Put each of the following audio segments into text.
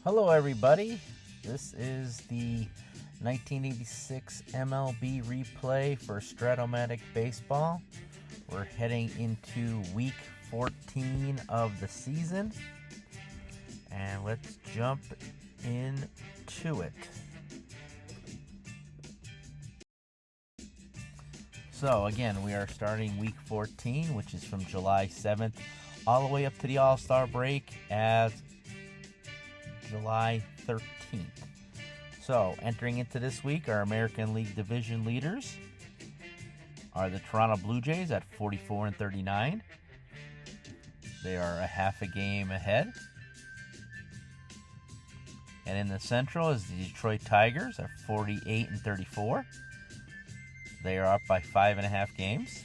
Hello, everybody. This is the 1986 MLB replay for Strat-O-Matic Baseball. We're heading into week 14 of the season, and let's jump into it. So, again, we are starting week 14, which is from July 7th all the way up to the All-Star break as July 13th. So, entering into this week, our American League division leaders are the Toronto Blue Jays at 44-39. They are a half a game ahead. And in the Central is the Detroit Tigers at 48-34. They are up by 5.5 games.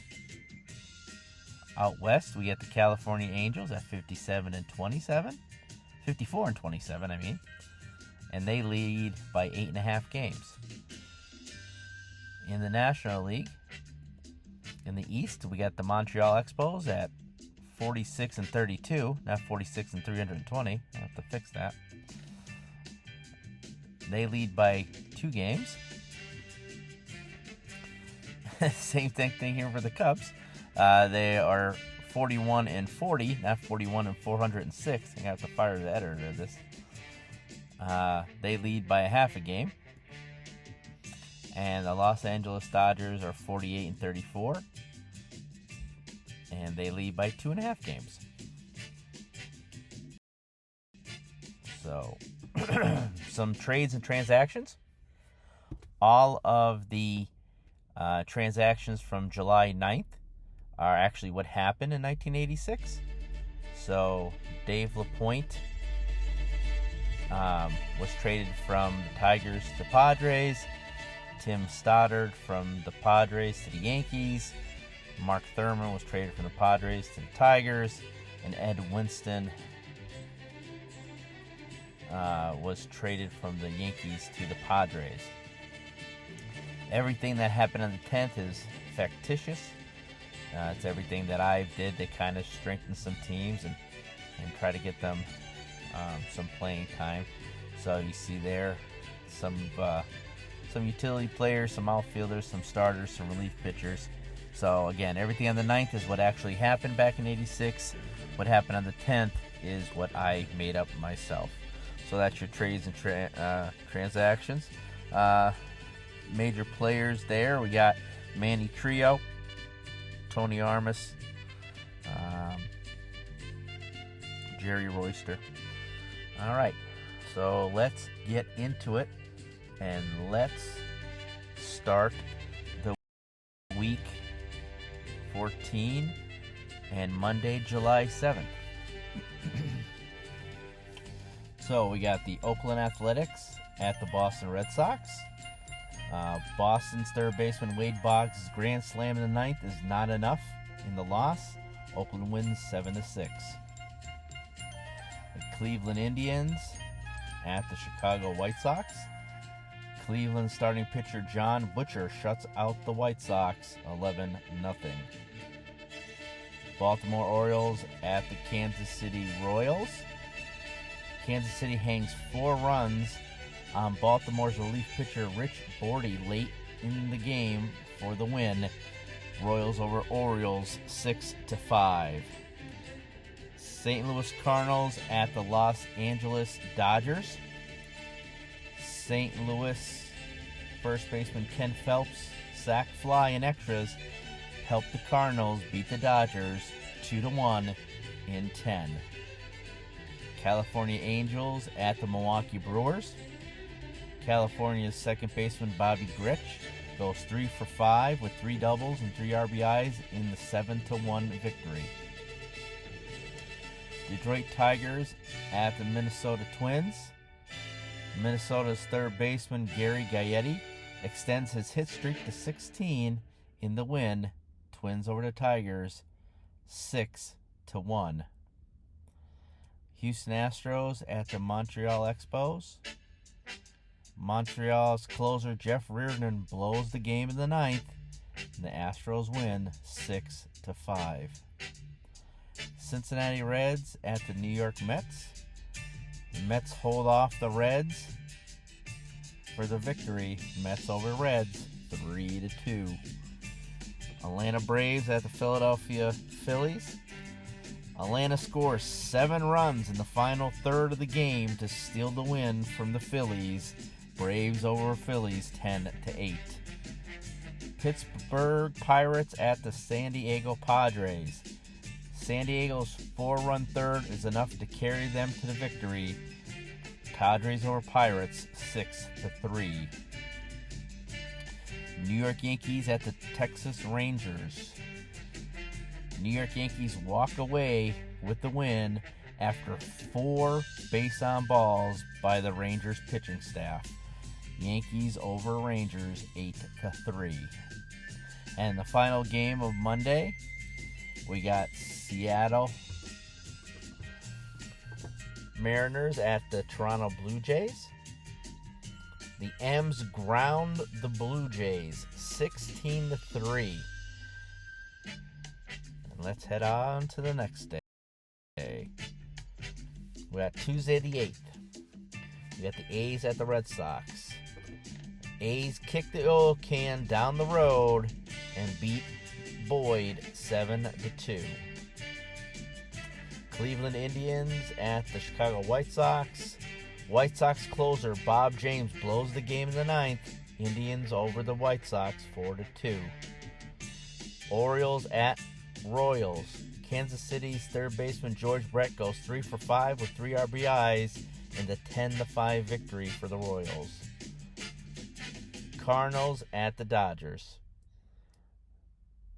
Out west, we get the California Angels at 54-27, and they lead by 8.5 games. In the National League, in the East, we got the Montreal Expos at 46-32, not 46-320. I have to fix that. They lead by 2 games. Same thing here for the Cubs. They are 41-40, not 41-406. I have to fire the editor of this. They lead by a half a game. And the Los Angeles Dodgers are 48-34. And they lead by 2.5 games. So, some trades and transactions. All of the transactions from July 9th are actually what happened in 1986. So Dave LaPointe was traded from the Tigers to Padres. Tim Stoddard from the Padres to the Yankees. Mark Thurman was traded from the Padres to the Tigers. And Ed Winston was traded from the Yankees to the Padres. Everything that happened on the 10th is fictitious. It's everything that I did to kind of strengthen some teams and try to get them some playing time. So you see there some utility players, some outfielders, some starters, some relief pitchers. So again, everything on the 9th is what actually happened back in 86. What happened on the 10th is what I made up myself. So that's your trades and transactions. Major players there. We got Manny Trio, Tony Armas, Jerry Royster. All right, so let's get into it, and let's start the week 14 and Monday, July 7th. So we got the Oakland Athletics at the Boston Red Sox. Boston's third baseman Wade Boggs' grand slam in the 9th is not enough in the loss. Oakland wins 7-6. The Cleveland Indians at the Chicago White Sox. Cleveland starting pitcher John Butcher shuts out the White Sox 11-0. Baltimore Orioles at the Kansas City Royals. Kansas City hangs 4 runs on Baltimore's relief pitcher Rich Bordy late in the game for the win. Royals over Orioles 6-5. St. Louis Cardinals at the Los Angeles Dodgers. St. Louis first baseman Ken Phelps' sac fly in extras helped the Cardinals beat the Dodgers 2-1 in 10. California Angels at the Milwaukee Brewers. California's second baseman Bobby Grich goes 3 for 5 with 3 doubles and 3 RBIs in the 7-1 victory. Detroit Tigers at the Minnesota Twins. Minnesota's third baseman Gary Gaetti extends his hit streak to 16 in the win. Twins over the Tigers 6-1. Houston Astros at the Montreal Expos. Montreal's closer Jeff Reardon blows the game in the 9th, and the Astros win 6-5. Cincinnati Reds at the New York Mets. The Mets hold off the Reds for the victory. Mets over Reds 3-2. Atlanta Braves at the Philadelphia Phillies. Atlanta scores 7 runs in the final third of the game to steal the win from the Phillies. Braves over Phillies 10-8. Pittsburgh Pirates at the San Diego Padres. San Diego's 4-run third is enough to carry them to the victory. Padres over Pirates 6-3. New York Yankees at the Texas Rangers. New York Yankees walk away with the win after 4 base on balls by the Rangers pitching staff. Yankees over Rangers 8-3. And the final game of Monday, we got Seattle Mariners at the Toronto Blue Jays. The M's ground the Blue Jays 16-3. And let's head on to the next day. We got Tuesday the 8th. We got the A's at the Red Sox. A's kick the oil can down the road and beat Boyd 7-2. Cleveland Indians at the Chicago White Sox. White Sox closer Bob James blows the game in the 9th. Indians over the White Sox 4-2. Orioles at Royals. Kansas City's third baseman George Brett goes 3 for 5 with 3 RBIs in the 10-5 victory for the Royals. Cardinals at the Dodgers.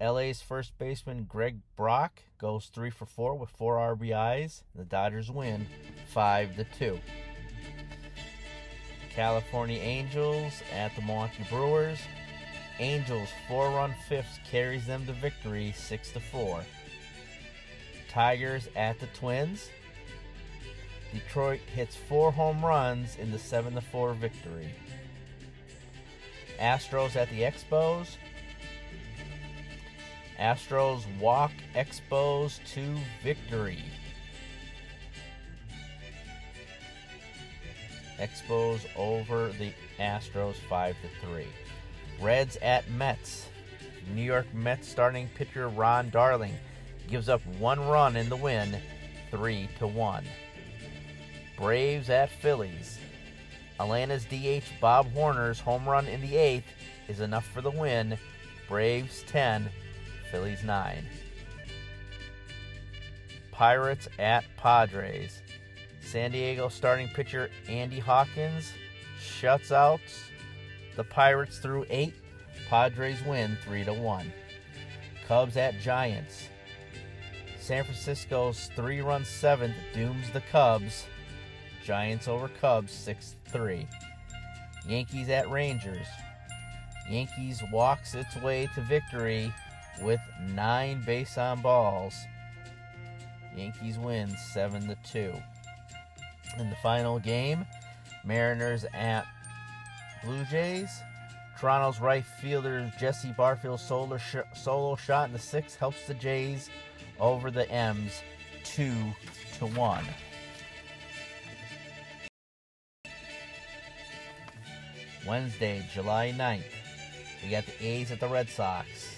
LA's first baseman Greg Brock goes 3 for 4 with 4 RBIs. The Dodgers win 5-2. California Angels at the Milwaukee Brewers. Angels 4-run fifth carries them to victory 6-4. Tigers at the Twins. Detroit hits 4 home runs in the 7-4 victory. Astros at the Expos. Astros walk Expos to victory. Expos over the Astros 5-3. Reds at Mets. New York Mets starting pitcher Ron Darling gives up 1 run in the win, 3-1. Braves at Phillies. Atlanta's DH Bob Horner's home run in the 8th is enough for the win. Braves 10, Phillies 9. Pirates at Padres. San Diego starting pitcher Andy Hawkins shuts out the Pirates through 8. Padres win 3-1. Cubs at Giants. San Francisco's 3-run 7th dooms the Cubs. Giants over Cubs 6-3. Yankees at Rangers. Yankees walks its way to victory with 9 base on balls. Yankees win 7-2. In the final game, Mariners at Blue Jays. Toronto's right fielder Jesse Barfield's solo shot in the 6th helps the Jays over the M's 2-1. Wednesday, July 9th, we got the A's at the Red Sox.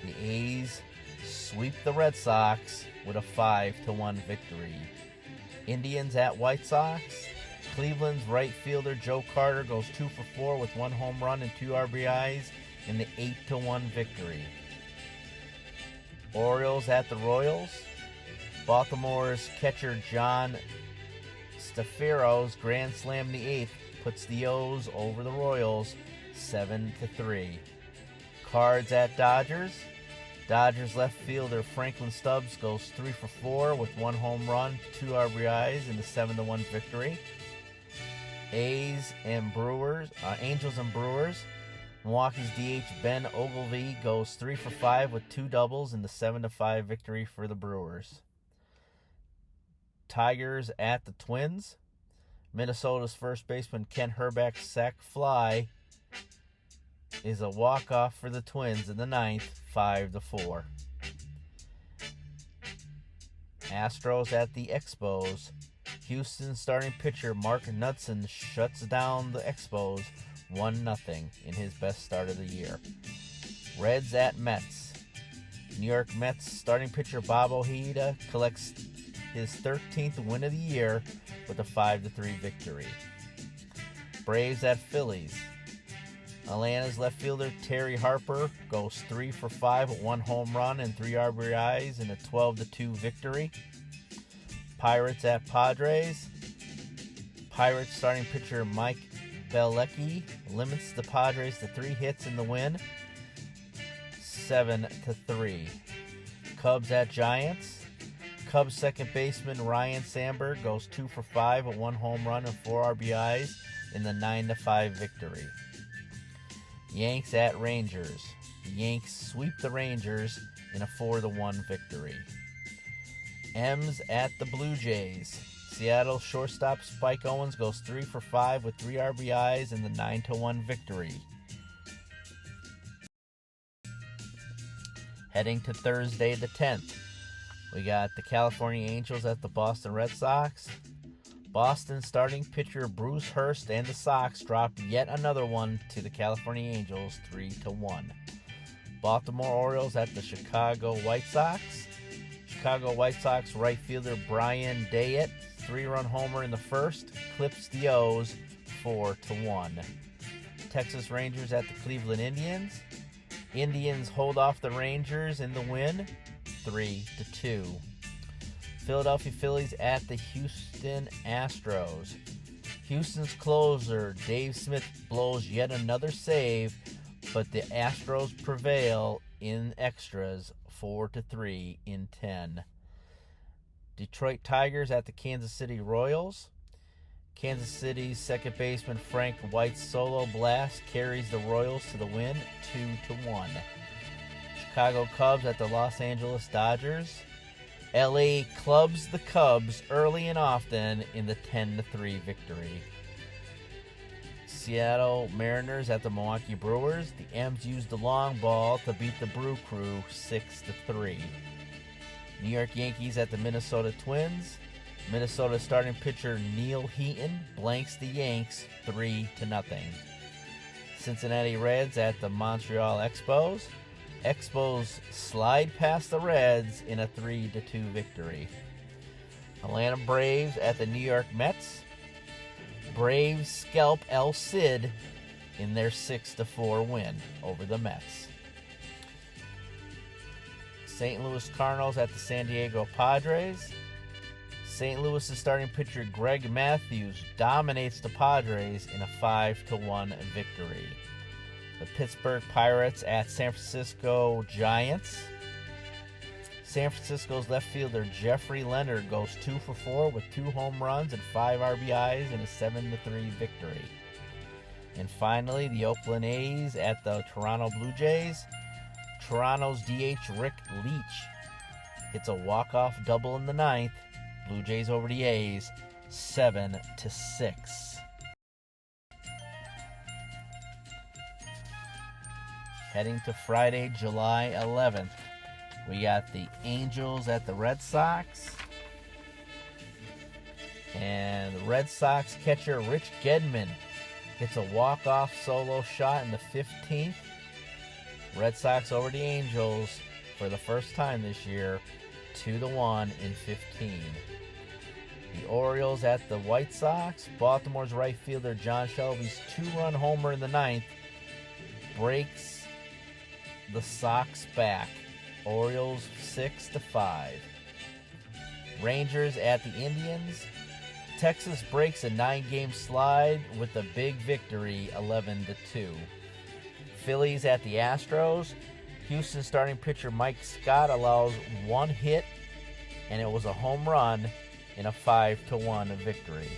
The A's sweep the Red Sox with a 5-1 victory. Indians at White Sox. Cleveland's right fielder Joe Carter goes 2 for 4 with 1 home run and 2 RBIs in the 8-1 victory. Orioles at the Royals. Baltimore's catcher John Stefaro's grand slam in the 8th puts the O's over the Royals 7-3. Cards at Dodgers. Dodgers left fielder Franklin Stubbs goes 3 for 4 with 1 home run, 2 RBIs in the 7-1 victory. Angels and Brewers. Milwaukee's DH Ben Ogilvy goes 3 for 5 with 2 doubles in the 7-5 victory for the Brewers. Tigers at the Twins. Minnesota's first baseman Ken Hrbek's sac fly is a walk-off for the Twins in the 9th, 5-4. Astros at the Expos. Houston starting pitcher Mark Knudsen shuts down the Expos 1-0 in his best start of the year. Reds at Mets. New York Mets starting pitcher Bob Ojeda collects his 13th win of the year with a 5-3 victory. Braves at Phillies. Atlanta's left fielder Terry Harper goes 3 for 5 with 1 home run and 3 RBIs in a 12-2 victory. Pirates at Padres. Pirates starting pitcher Mike Bielecki limits the Padres to 3 hits in the win, 7-3. Cubs at Giants. Cubs second baseman Ryan Sandberg goes 2 for 5 with 1 home run and 4 RBIs in the 9-5 victory. Yanks at Rangers. The Yanks sweep the Rangers in a 4-1 victory. M's at the Blue Jays. Seattle shortstop Spike Owens goes 3 for 5 with 3 RBIs in the 9-1 victory. Heading to Thursday the 10th, we got the California Angels at the Boston Red Sox. Boston starting pitcher Bruce Hurst and the Sox dropped yet another one to the California Angels 3-1. Baltimore Orioles at the Chicago White Sox. Chicago White Sox right fielder Brian Dayett, 3-run homer in the first, clips the O's 4-1. Texas Rangers at the Cleveland Indians. Indians hold off the Rangers in the win, 3-2. Philadelphia Phillies at the Houston Astros. Houston's closer Dave Smith blows yet another save, but the Astros prevail in extras 4-3 in 10. Detroit Tigers at the Kansas City Royals. Kansas City's second baseman Frank White's solo blast carries the Royals to the win 2-1. Chicago Cubs at the Los Angeles Dodgers. LA clubs the Cubs early and often in the 10-3 victory. Seattle Mariners at the Milwaukee Brewers. The M's used the long ball to beat the Brew Crew 6-3. New York Yankees at the Minnesota Twins. Minnesota starting pitcher Neil Heaton blanks the Yanks 3-0. Cincinnati Reds at the Montreal Expos. Expos slide past the Reds in a 3-2 victory. Atlanta Braves at the New York Mets. Braves scalp El Cid in their 6-4 win over the Mets. St. Louis Cardinals at the San Diego Padres. St. Louis's starting pitcher Greg Matthews dominates the Padres in a 5-1 victory. The Pittsburgh Pirates at San Francisco Giants. San Francisco's left fielder Jeffrey Leonard goes 2 for 4 with 2 home runs and 5 RBIs in a 7-3 victory. And finally, the Oakland A's at the Toronto Blue Jays. Toronto's DH Rick Leach hits a walk-off double in the 9th. Blue Jays over the A's 7-6. Heading to Friday, July 11th. We got the Angels at the Red Sox. And the Red Sox catcher Rich Gedman hits a walk-off solo shot in the 15th. Red Sox over the Angels for the first time this year, 2-1 in 15. The Orioles at the White Sox. Baltimore's right fielder John Shelby's 2-run homer in the 9th breaks the Sox back. Orioles 6-5. Rangers at the Indians. Texas breaks a 9-game slide with a big victory, 11-2. Phillies at the Astros. Houston starting pitcher Mike Scott allows 1 hit, and it was a home run in a 5-1 victory.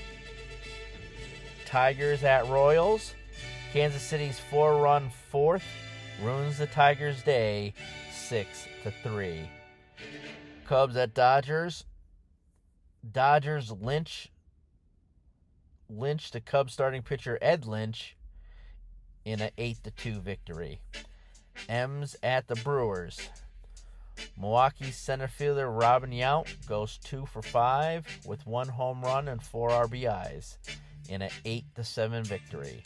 Tigers at Royals. Kansas City's 4-run fourth ruins the Tigers' day, 6-3. Cubs at Dodgers. Dodgers lynch the Cubs starting pitcher Ed Lynch in an 8-2 victory. M's at the Brewers. Milwaukee's center fielder Robin Yount goes 2 for 5 with 1 home run and 4 RBIs in an 8-7 victory.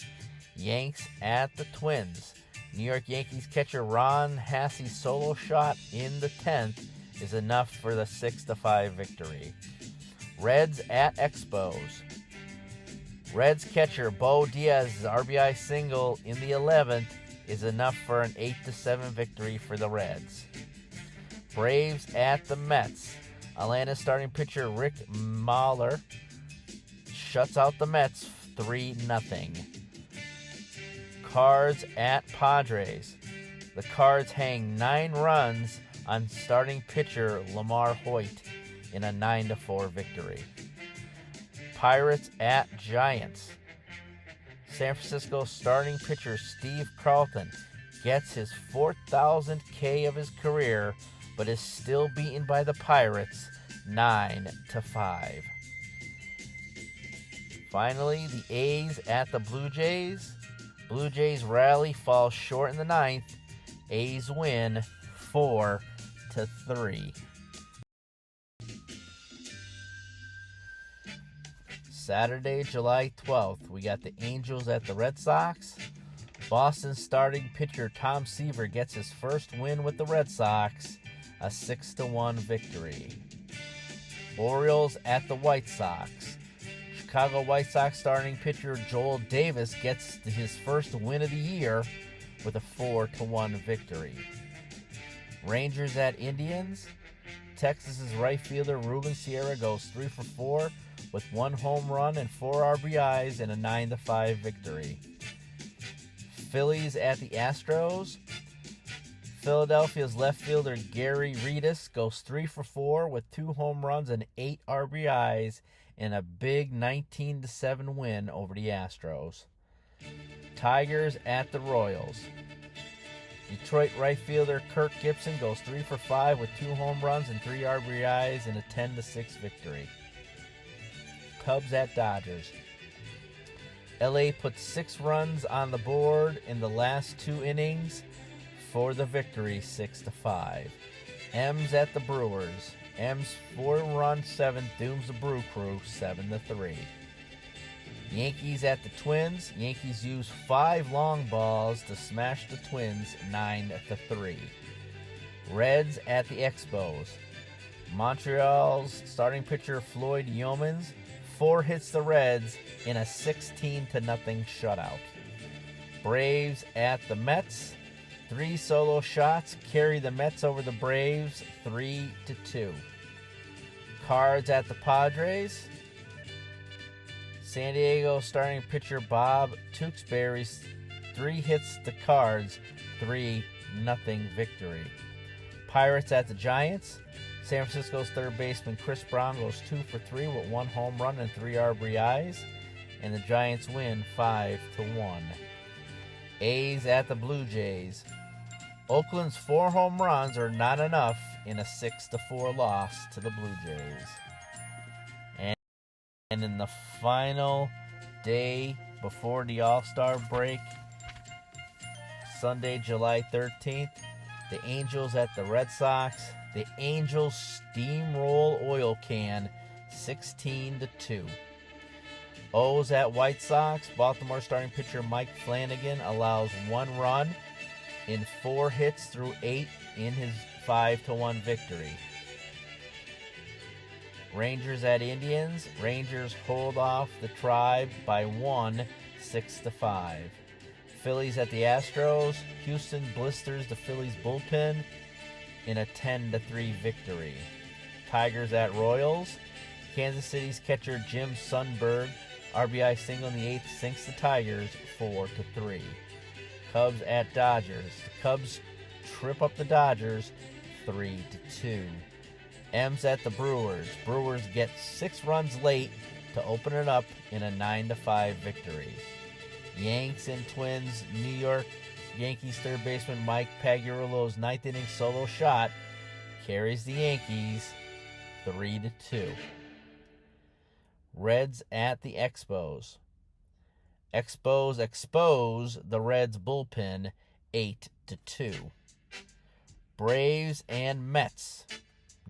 Yanks at the Twins. New York Yankees catcher Ron Hassey's solo shot in the 10th is enough for the 6-5 victory. Reds at Expos. Reds catcher Bo Diaz's RBI single in the 11th is enough for an 8-7 victory for the Reds. Braves at the Mets. Atlanta's starting pitcher Rick Mahler shuts out the Mets 3-0. Cards at Padres. The Cards hang 9 runs on starting pitcher Lamar Hoyt in a 9-4 victory. Pirates at Giants. San Francisco starting pitcher Steve Carlton gets his 4,000th K of his career, but is still beaten by the Pirates 9-5. Finally, the A's at the Blue Jays. Blue Jays rally falls short in the 9th. A's win 4-3. Saturday, July 12th, we got the Angels at the Red Sox. Boston's starting pitcher Tom Seaver gets his first win with the Red Sox, a 6-1 victory. Orioles at the White Sox. Chicago White Sox starting pitcher Joel Davis gets his first win of the year with a 4-1 victory. Rangers at Indians. Texas's right fielder Ruben Sierra goes 3 for 4 with 1 home run and 4 RBIs in a 9-5 victory. Phillies at the Astros. Philadelphia's left fielder Gary Redus goes 3 for 4 with 2 home runs and 8 RBIs in a big 19-7 win over the Astros. Tigers at the Royals. Detroit right fielder Kirk Gibson goes 3 for 5 with 2 home runs and 3 RBIs in a 10-6 victory. Cubs at Dodgers. LA puts 6 runs on the board in the last 2 innings for the victory, 6-5. M's at the Brewers. M's 4-run 7th dooms the Brew Crew 7-3. Yankees at the Twins. Yankees use 5 long balls to smash the Twins 9-3. Reds at the Expos. Montreal's starting pitcher Floyd Yeomans 4 hits the Reds in a 16-0 shutout. Braves at the Mets. 3 solo shots carry the Mets over the Braves 3-2. Cards at the Padres. San Diego starting pitcher Bob Tewksbury's 3 hits the Cards 3-0 victory. Pirates at the Giants. San Francisco's third baseman Chris Brown goes 2 for 3 with 1 home run and 3 RBIs, and the Giants win 5-1. A's at the Blue Jays. Oakland's 4 home runs are not enough in a 6-4 loss to the Blue Jays. And in the final day before the All-Star break, Sunday, July 13th, the Angels at the Red Sox. The Angels steamroll Oil Can 16-2. O's at White Sox. Baltimore starting pitcher Mike Flanagan allows 1 run in 4 hits through 8 in his 5-1 victory. Rangers at Indians. Rangers hold off the Tribe by 1, 6-5. Phillies at the Astros. Houston blisters the Phillies bullpen in a 10-3 victory. Tigers at Royals. Kansas City's catcher Jim Sundberg RBI single in the 8th sinks the Tigers 4-3. Cubs at Dodgers. The Cubs trip up the Dodgers 3-2. M's at the Brewers. Brewers get 6 runs late to open it up in a 9-5 victory. Yanks and Twins. New York Yankees third baseman Mike Pagliarulo's 9th inning solo shot carries the Yankees 3-2. Reds at the Expos. Expos expose the Reds bullpen 8-2. Braves and Mets.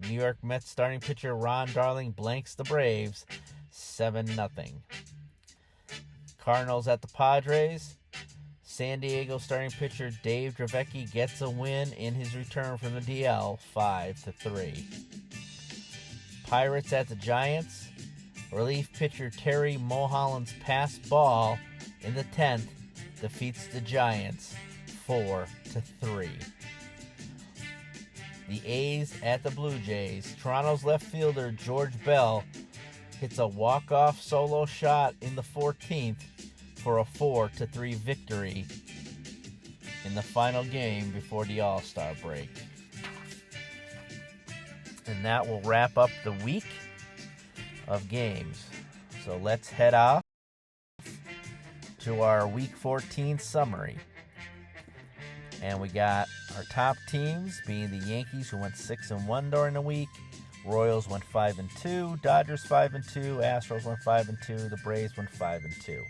New York Mets starting pitcher Ron Darling blanks the Braves 7-0. Cardinals at the Padres. San Diego starting pitcher Dave Dravecky gets a win in his return from the DL 5-3. Pirates at the Giants. Relief pitcher Terry Mulholland's pass ball in the 10th defeats the Giants 4-3. The A's at the Blue Jays. Toronto's left fielder George Bell hits a walk-off solo shot in the 14th for a 4-3 victory in the final game before the All-Star break. And that will wrap up the week of games. So let's head off to our Week 14 summary. And we got our top teams being the Yankees, who went 6-1 during the week. Royals went 5-2. Dodgers 5-2. Astros went 5-2. The Braves went 5-2.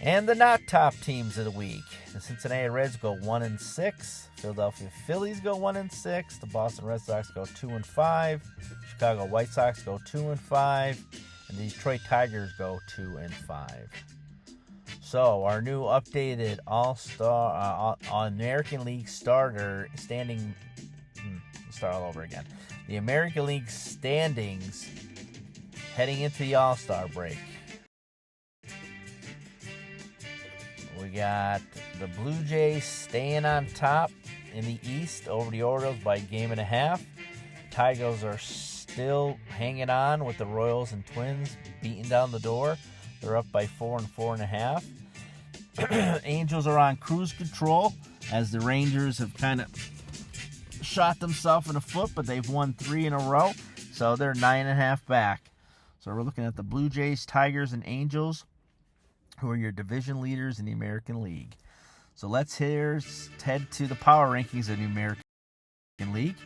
And the not top teams of the week. The Cincinnati Reds go 1-6. Philadelphia Phillies go 1-6. The Boston Red Sox go 2-5. Chicago White Sox go 2-5. And the Detroit Tigers go 2-5. So, our new updated All-Star American League starter standing. Let's start all over again. The American League standings heading into the All-Star break. We got the Blue Jays staying on top in the East over the Orioles by a game and a half. Tigers are still hanging on with the Royals and Twins beating down the door. They're up by 4 and 4.5. Angels are on cruise control as the Rangers have kind of shot themselves in the foot, but they've won 3 in a row, so they're 9.5 back. So we're looking at the Blue Jays, Tigers, and Angels, who are your division leaders in the American League. So let's head to the power rankings of the American League.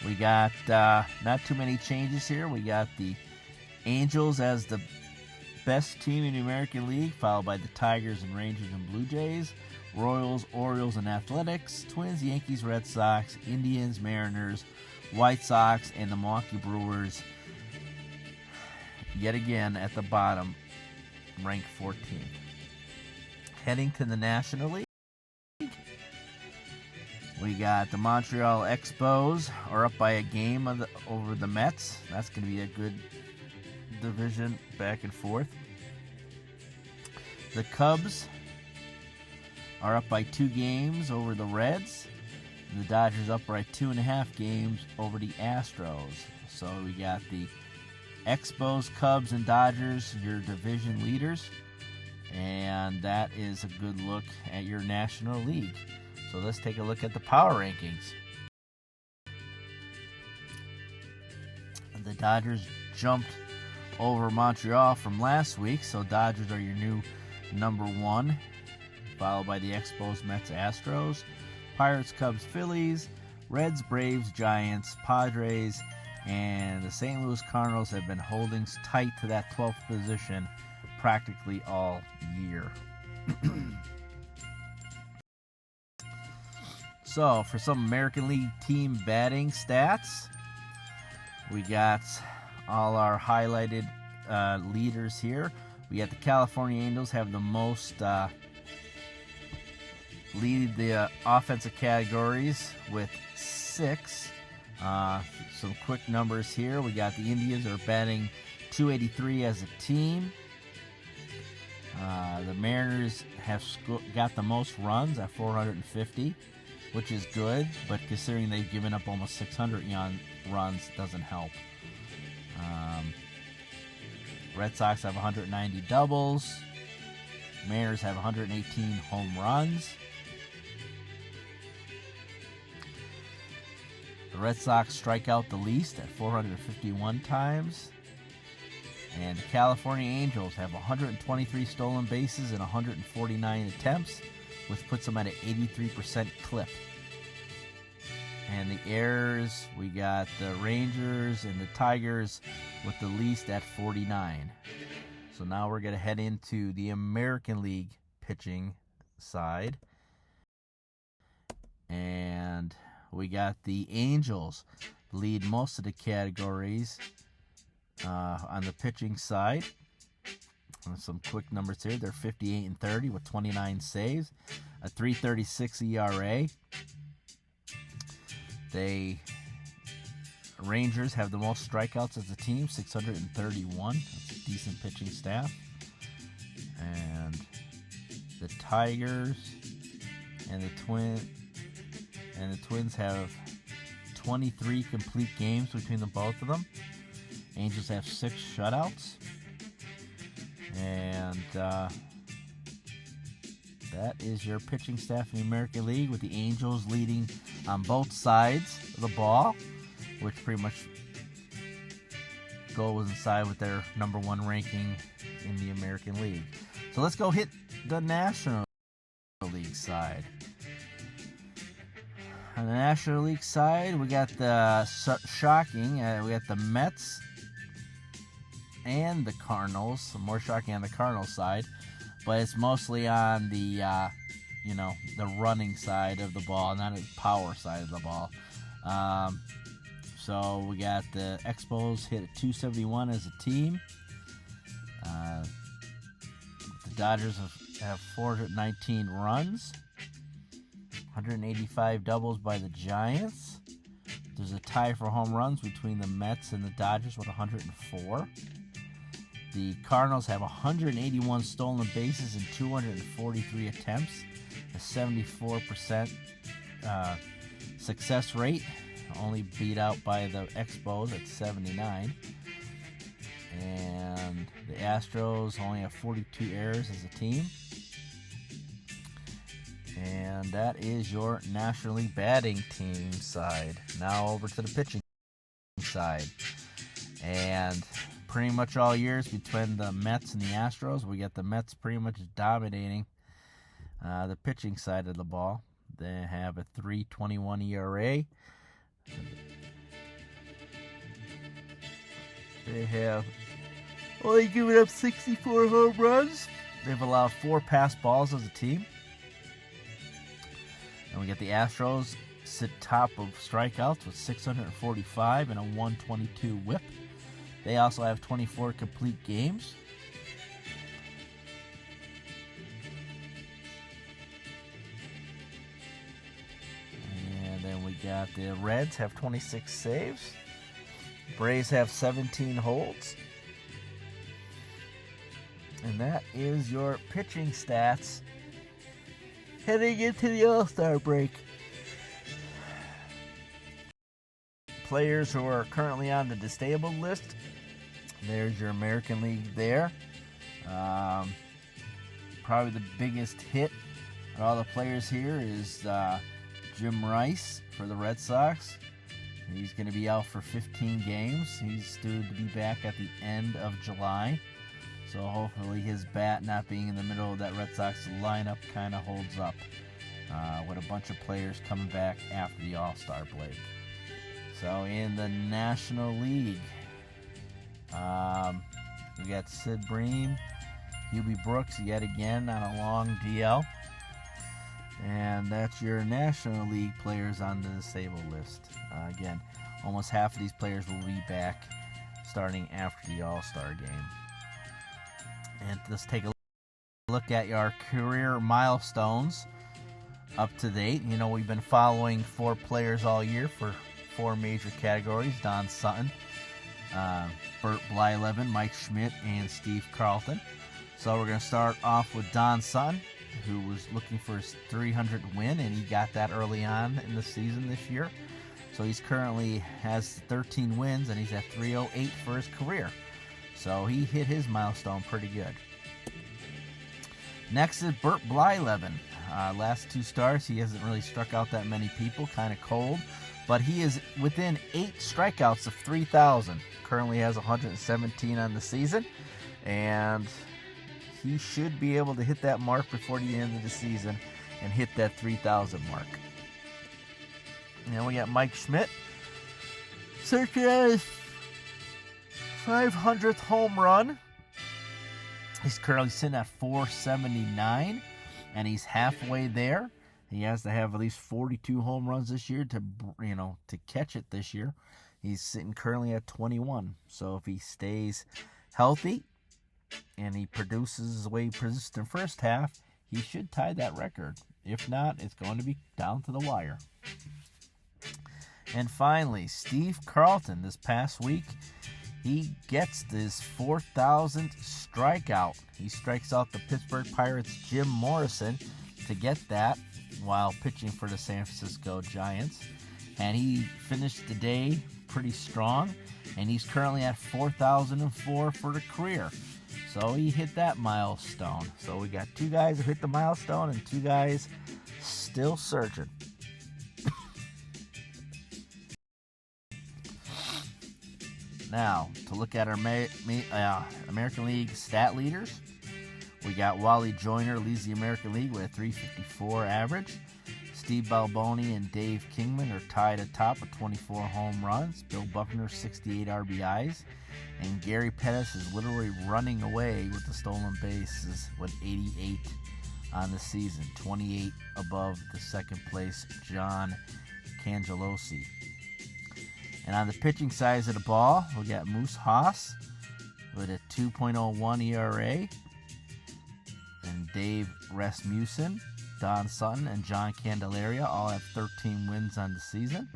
We got not too many changes here. We got the Angels as the best team in the American League, followed by the Tigers and Rangers and Blue Jays, Royals, Orioles, and Athletics, Twins, Yankees, Red Sox, Indians, Mariners, White Sox, and the Milwaukee Brewers, yet again at the bottom, ranked 14th. Heading to the National League, we got the Montreal Expos are up by a game over the Mets. That's going to be a good division back and forth. The Cubs are up by 2 games over the Reds. The Dodgers up by 2.5 games over the Astros. So we got the Expos, Cubs, and Dodgers, your division leaders. And that is a good look at your National League. So let's take a look at the power rankings. The Dodgers jumped over Montreal from last week, so Dodgers are your new number 1, followed by the Expos, Mets, Astros, Pirates, Cubs, Phillies, Reds, Braves, Giants, Padres, and the St. Louis Cardinals have been holding tight to that 12th position practically all year. So, for some American League team batting stats, we got all our highlighted leaders here. We got the California Angels have the most lead the offensive categories with 6. Some quick numbers here. We got the Indians are batting .283 as a team. The Mariners have got the most runs at 450, which is good, but considering they've given up almost 600 runs, doesn't help. Red Sox have 190 doubles. Mariners have 118 home runs. The Red Sox strike out the least at 451 times. And the California Angels have 123 stolen bases and 149 attempts, which puts them at an 83% clip. And the errors, we got the Rangers and the Tigers with the least at 49. So now we're going to head into the American League pitching side. And we got the Angels lead most of the categories on the pitching side. Some quick numbers here. They're 58-30 with 29 saves, a 3.36 ERA. Rangers have the most strikeouts as a team, 631. That's a decent pitching staff. And the Tigers and the Twins have 23 complete games between the both of them. Angels have 6 shutouts. And that is your pitching staff in the American League, with the Angels leading on both sides of the ball, which pretty much goes inside with their number 1 ranking in the American League. So let's go hit the National League side. On the National League side, we got the shocking. We got the Mets and the Cardinals. More shocking on the Cardinals side, but it's mostly on the the running side of the ball, not the power side of the ball. So we got the Expos hit at 271 as a team. The Dodgers have 419 runs, 185 doubles by the Giants. There's a tie for home runs between the Mets and the Dodgers with 104. The Cardinals have 181 stolen bases in 243 attempts, a 74% success rate, only beat out by the Expos at 79. And the Astros only have 42 errors as a team. And that is your National League batting team side. Now over to the pitching side. And pretty much all years between the Mets and the Astros, we got the Mets pretty much dominating the pitching side of the ball. They have a 3.21 ERA. They have only given up 64 home runs. They've allowed 4 pass balls as a team. And we got the Astros sit top of strikeouts with 645 and a 122 whip. They also have 24 complete games. And then we got the Reds have 26 saves. Braves have 17 holds. And that is your pitching stats heading into the All-Star break. Players who are currently on the disabled list. There's your American League there. Probably the biggest hit of all the players here is Jim Rice for the Red Sox. He's going to be out for 15 games. He's due to be back at the end of July. So hopefully his bat not being in the middle of that Red Sox lineup kind of holds up with a bunch of players coming back after the All-Star break. So in the National League, we got Sid Bream, Hubie Brooks yet again on a long DL. And that's your National League players on the disabled list. Again, almost half of these players will be back starting after the All-Star game. And let's take a look at our career milestones up to date. You know, we've been following 4 players all year for 4 major categories: Don Sutton, Bert Blyleven, Mike Schmidt, and Steve Carlton. So we're going to start off with Don Sutton, who was looking for his 300th win, and he got that early on in the season this year. So he's currently has 13 wins, and he's at 308 for his career. So he hit his milestone pretty good. Next is Bert Blyleven. Last 2 starts, he hasn't really struck out that many people, kind of cold. But he is within 8 strikeouts of 3,000. Currently has 117 on the season. And he should be able to hit that mark before the end of the season and hit that 3,000 mark. And we got Mike Schmidt. Searching at his 500th home run. He's currently sitting at 479, and he's halfway there. He has to have at least 42 home runs this year to catch it this year. He's sitting currently at 21. So if he stays healthy and he produces the way he produced in the first half, he should tie that record. If not, it's going to be down to the wire. And finally, Steve Carlton this past week, he gets his 4,000th strikeout. He strikes out the Pittsburgh Pirates' Jim Morrison to get that while pitching for the San Francisco Giants. And he finished the day pretty strong, and he's currently at 4,004 for the career. So he hit that milestone. So we got 2 guys who hit the milestone and 2 guys still searching. Now, to look at our American League stat leaders, we got Wally Joyner leads the American League with a 354 average. Steve Balboni and Dave Kingman are tied atop with 24 home runs. Bill Buckner, 68 RBIs. And Gary Pettis is literally running away with the stolen bases with 88 on the season, 28 above the second place John Cangelosi. And on the pitching side of the ball, we got Moose Haas with a 2.01 ERA. And Dave Rasmussen, Don Sutton, and John Candelaria all have 13 wins on the season.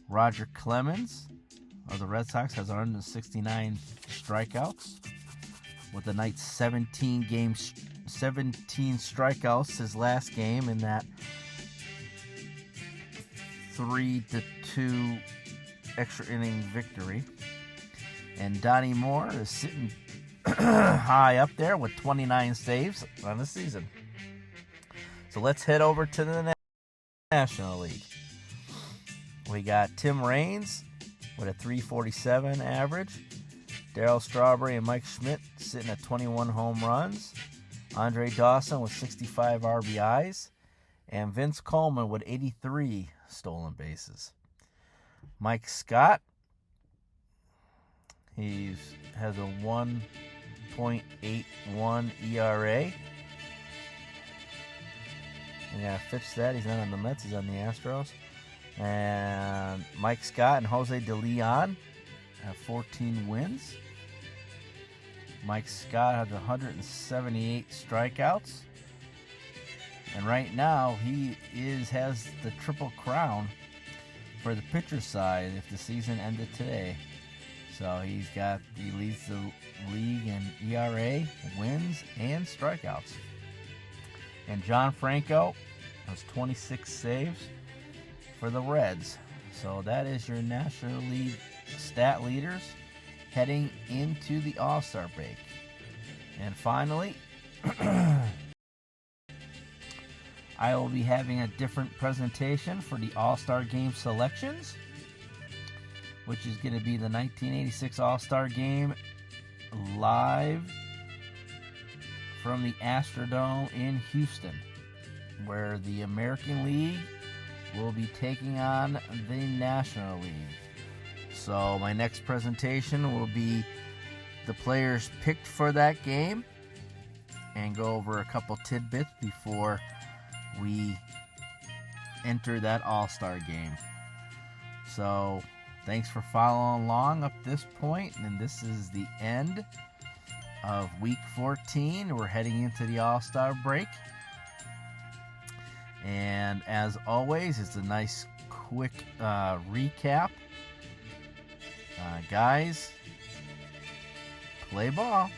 Roger Clemens of the Red Sox has 169 strikeouts with a nice 17 strikeouts his last game in that 3-2 extra inning victory. And Donnie Moore is sitting high up there with 29 saves on the season. So let's head over to the National League. We got Tim Raines with a 347 average. Darryl Strawberry and Mike Schmidt sitting at 21 home runs. Andre Dawson with 65 RBIs. And Vince Coleman with 83 stolen bases. Mike Scott, he has a 1.81 ERA. We gotta fix that. He's not on the Mets, he's on the Astros. And Mike Scott and Jose De Leon have 14 wins. Mike Scott has 178 strikeouts. And right now, he has the triple crown for the pitcher side if the season ended today. So he leads the league in ERA, wins, and strikeouts. And John Franco has 26 saves for the Reds. So that is your National League stat leaders heading into the All-Star break. And finally, I will be having a different presentation for the All-Star Game selections, which is going to be the 1986 All-Star Game live from the Astrodome in Houston, where the American League will be taking on the National League. So my next presentation will be the players picked for that game and go over a couple tidbits before we enter that All-Star game. So thanks for following along up this point, and this is the end of Week 14. We're heading into the All-Star break. And as always, it's a nice quick recap. Guys, play ball.